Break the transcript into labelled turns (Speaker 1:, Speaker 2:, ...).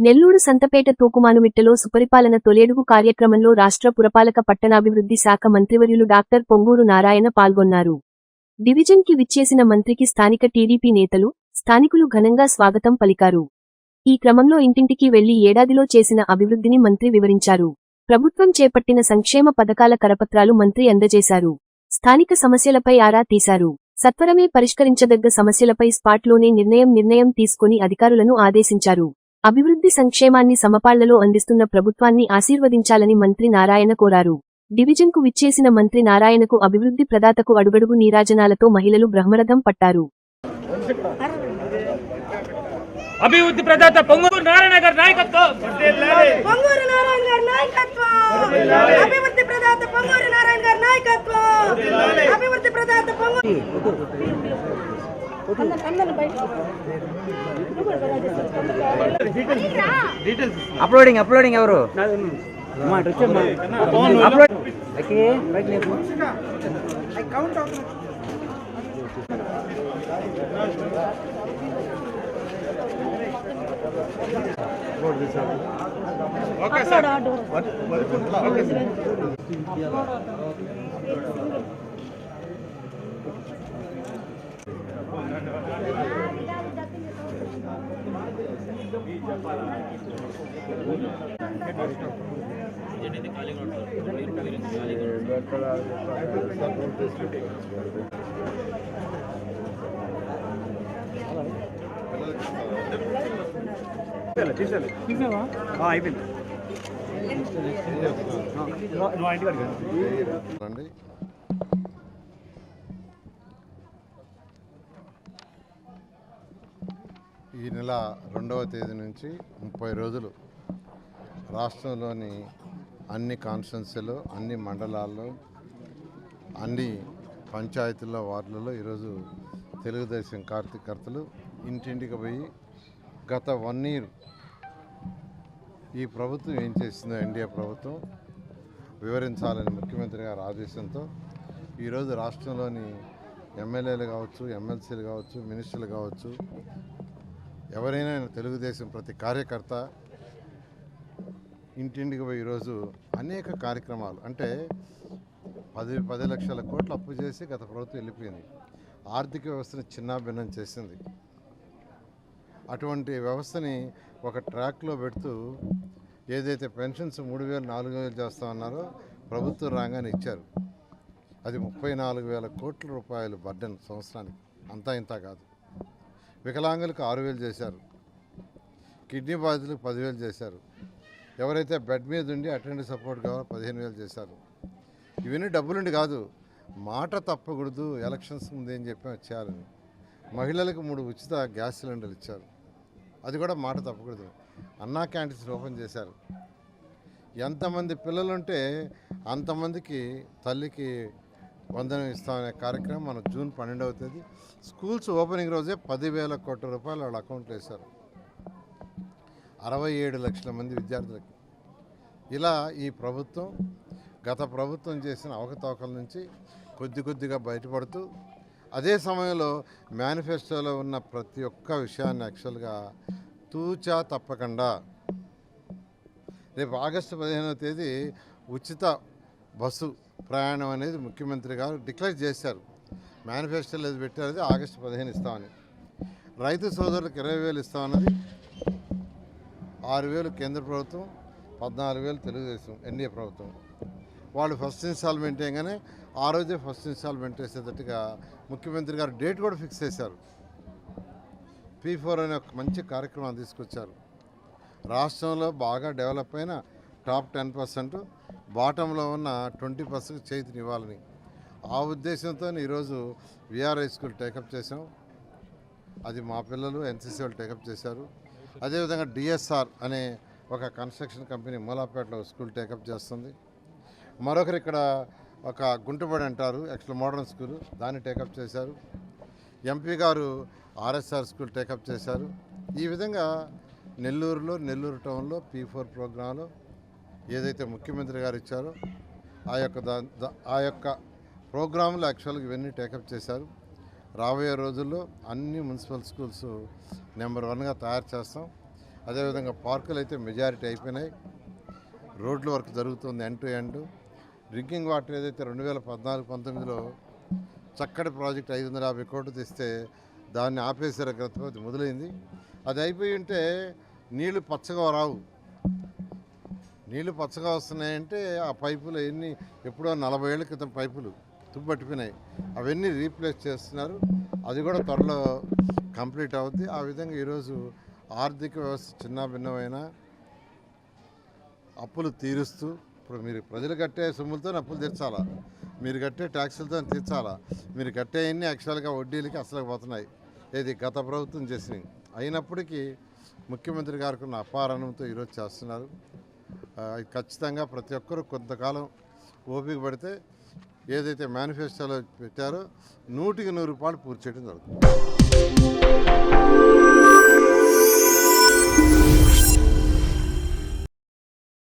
Speaker 1: నెల్లూరు సంతపేట తూకుమానుమిట్టలో సుపరిపాలన తొలేడుగు కార్యక్రమంలో రాష్ట్ర పురపాలక పట్టణాభివృద్ధి శాఖ మంత్రివర్యులు డాక్టర్ పొంగూరు నారాయణ పాల్గొన్నారు. డివిజన్ కి విచ్చేసిన మంత్రికి స్థానిక టీడీపీ నేతలు, స్థానికులు ఘనంగా స్వాగతం పలికారు. ఈ క్రమంలో ఇంటింటికి వెళ్లి ఏడాదిలో చేసిన అభివృద్ధిని మంత్రి వివరించారు. ప్రభుత్వం చేపట్టిన సంక్షేమ పథకాల కరపత్రాలు మంత్రి అందజేశారు. స్థానిక సమస్యలపై ఆరా తీశారు. సత్వరమే పరిష్కరించదగ్గ సమస్యలపై స్పాట్లోనే నిర్ణయం తీసుకుని అధికారులను ఆదేశించారు. అభివృద్ధి సంక్షేమాన్ని సమపాళ్లలో అందిస్తున్న ప్రభుత్వాన్ని ఆశీర్వదించాలని మంత్రి నారాయణ కోరారు. డివిజన్కు విచ్చేసిన మంత్రి నారాయణకు అభివృద్ధి ప్రదాతకు అడుగడుగు నీరాజనాలతో మహిళలు బ్రహ్మరథం పట్టారు.
Speaker 2: అభివృద్ధి ప్రదాత పొంగూరు నారాయణ గారి నాయకత్వం,
Speaker 3: పొంగూరు నారాయణ గారి నాయకత్వం, అభివృద్ధి ప్రదాత పొంగూరు నారాయణ గారి నాయకత్వం, అభివృద్ధి ప్రదాత పొంగూరు.
Speaker 4: అప్లోడింగ్ ఎవరు
Speaker 2: ఓకే సార్. అయిపోయింది.
Speaker 5: ఈ నెల 2వ తేదీ నుంచి 30 రోజులు రాష్ట్రంలోని అన్ని కాన్స్టిట్యున్సీలు, అన్ని మండలాల్లో, అన్ని పంచాయతీల్లో, వార్డులలో ఈరోజు తెలుగుదేశం కార్యకర్తలు ఇంటింటికి పోయి గత 1 year ఈ ప్రభుత్వం ఏం చేసిందో ఎన్డీఏ ప్రభుత్వం వివరించాలని ముఖ్యమంత్రి గారి ఆదేశంతో ఈరోజు రాష్ట్రంలోని ఎమ్మెల్యేలు కావచ్చు, ఎమ్మెల్సీలు కావచ్చు, మినిస్టర్లు కావచ్చు, ఎవరైనా తెలుగుదేశం ప్రతి కార్యకర్త ఇంటింటికి పోయి ఈరోజు అనేక కార్యక్రమాలు, అంటే 10 లక్షల కోట్లు అప్పు చేసి గత ప్రభుత్వం వెళ్ళిపోయింది. ఆర్థిక వ్యవస్థను చిన్నాభిన్నం చేసింది. అటువంటి వ్యవస్థని ఒక ట్రాక్లో పెడుతూ ఏదైతే పెన్షన్స్ 3,000, 4,000 చేస్తామన్నారో ప్రభుత్వం రాగానే ఇచ్చారు. అది 34,000 కోట్ల రూపాయలు బర్డెన్ సంవత్సరానికి, అంతా ఇంత కాదు. వికలాంగులకు 6,000 చేశారు. కిడ్నీ బాధితులకు 10,000 చేశారు. ఎవరైతే బెడ్ మీద ఉండి అటెండ్ సపోర్ట్ కావాలో 15,000 చేశారు. ఇవన్నీ డబ్బులుండి కాదు, మాట తప్పకూడదు, ఎలక్షన్స్ ముందు ఏం చెప్పాం చేయాలని. మహిళలకు 3 ఉచిత గ్యాస్ సిలిండర్లు ఇచ్చారు, అది కూడా మాట తప్పకూడదు. అన్నా క్యాంటీన్స్ ఓపెన్ చేశారు. ఎంతమంది పిల్లలుంటే అంతమందికి తల్లికి వందనం ఇస్తామనే కార్యక్రమం మన జూన్ 12వ తేదీ స్కూల్స్ ఓపెనింగ్ రోజే 10,000 కోట్ల రూపాయలు వాళ్ళ అకౌంట్లో వేశారు. 67 లక్షల మంది విద్యార్థులకి. ఇలా ఈ ప్రభుత్వం గత ప్రభుత్వం చేసిన అవకతవకల నుంచి కొద్దిగా బయటపడుతూ, అదే సమయంలో మేనిఫెస్టోలో ఉన్న ప్రతి ఒక్క విషయాన్ని యాక్చువల్గా తూచా తప్పకుండా రేపు ఆగస్టు 15వ తేదీ ఉచిత బస్సు ప్రయాణం అనేది ముఖ్యమంత్రి గారు డిక్లేర్ చేశారు. మేనిఫెస్టోలో ఏది పెట్టారది ఆగస్టు 15 ఇస్తామని. రైతు సోదరులకు 20,000 ఇస్తామన్నది 6,000 కేంద్ర ప్రభుత్వం, 14,000 తెలుగుదేశం ఎన్డీఏ ప్రభుత్వం. వాళ్ళు ఫస్ట్ ఇన్స్టాల్మెంట్ వేయగానే ఆ రోజే ఫస్ట్ ఇన్స్టాల్మెంట్ వేసేటట్టుగా ముఖ్యమంత్రి గారు డేట్ కూడా ఫిక్స్ చేశారు. P4 అనే ఒక మంచి కార్యక్రమాన్ని తీసుకొచ్చారు. రాష్ట్రంలో బాగా డెవలప్ అయిన టాప్ 10%, బాటంలో ఉన్న 20% చేతినివ్వాలని ఆ ఉద్దేశంతో ఈరోజు విఆర్ఐ స్కూల్ టేకప్ చేసాం. అది మా పిల్లలు ఎన్సీసీ వాళ్ళు టేకప్ చేశారు. అదేవిధంగా డిఎస్ఆర్ అనే ఒక కన్స్ట్రక్షన్ కంపెనీ మూలాపేటలో స్కూల్ టేకప్ చేస్తుంది. మరొకరు ఇక్కడ ఒక గుంటబడి అంటారు, యాక్చువల్ మోడర్న్ స్కూల్, దాన్ని టేకప్ చేశారు. ఎంపీ గారు ఆర్ఎస్ఆర్ స్కూల్ టేకప్ చేశారు. ఈ విధంగా నెల్లూరు టౌన్లో P4 ప్రోగ్రాంలో ఏదైతే ముఖ్యమంత్రి గారు ఇచ్చారో ఆ యొక్క ప్రోగ్రాంలు యాక్చువల్గా ఇవన్నీ టేకప్ చేశారు. రాబోయే రోజుల్లో అన్ని మున్సిపల్ స్కూల్స్ నెంబర్ 1గా తయారు చేస్తాం. అదేవిధంగా పార్కులు అయితే మెజారిటీ అయిపోయినాయి. రోడ్ల వర్క్ జరుగుతుంది end to end. Drinking water ఏదైతే 2014-19లో చక్కటి ప్రాజెక్ట్ 550 కోట్లు తెస్తే దాన్ని ఆపేసారు. గత మొదలైంది. అది అయిపోయి ఉంటే నీళ్లు పచ్చగా రావు. నీళ్లు పచ్చగా వస్తున్నాయంటే ఆ పైపులు ఎప్పుడో 40 ఏళ్ల క్రితం పైపులు తుప్పట్టిపోయినాయి. అవన్నీ రీప్లేస్ చేస్తున్నారు. అది కూడా త్వరలో కంప్లీట్ అవుద్ది. ఆ విధంగా ఈరోజు ఆర్థిక వ్యవస్థ చిన్న భిన్నమైన అప్పులు తీరుస్తూ, ఇప్పుడు మీరు ప్రజలు కట్టే సొమ్ములతో అప్పులు తీర్చాలా, మీరు కట్టే ట్యాక్సులతో తీర్చాలా, మీరు కట్టే అన్ని యాక్చువల్గా వడ్డీలకి అసలు పోతున్నాయి. ఇది గత ప్రభుత్వం చేసినవి. అయినప్పటికీ ముఖ్యమంత్రి గారికి ఉన్న అపారణంతో ఈరోజు చేస్తున్నారు. ఖచ్చితంగా ప్రతి ఒక్కరూ కొంతకాలం ఓపిక పడితే ఏదైతే మేనిఫెస్టోలో పెట్టారో 100% పూర్తి చేయడం జరుగుతుంది.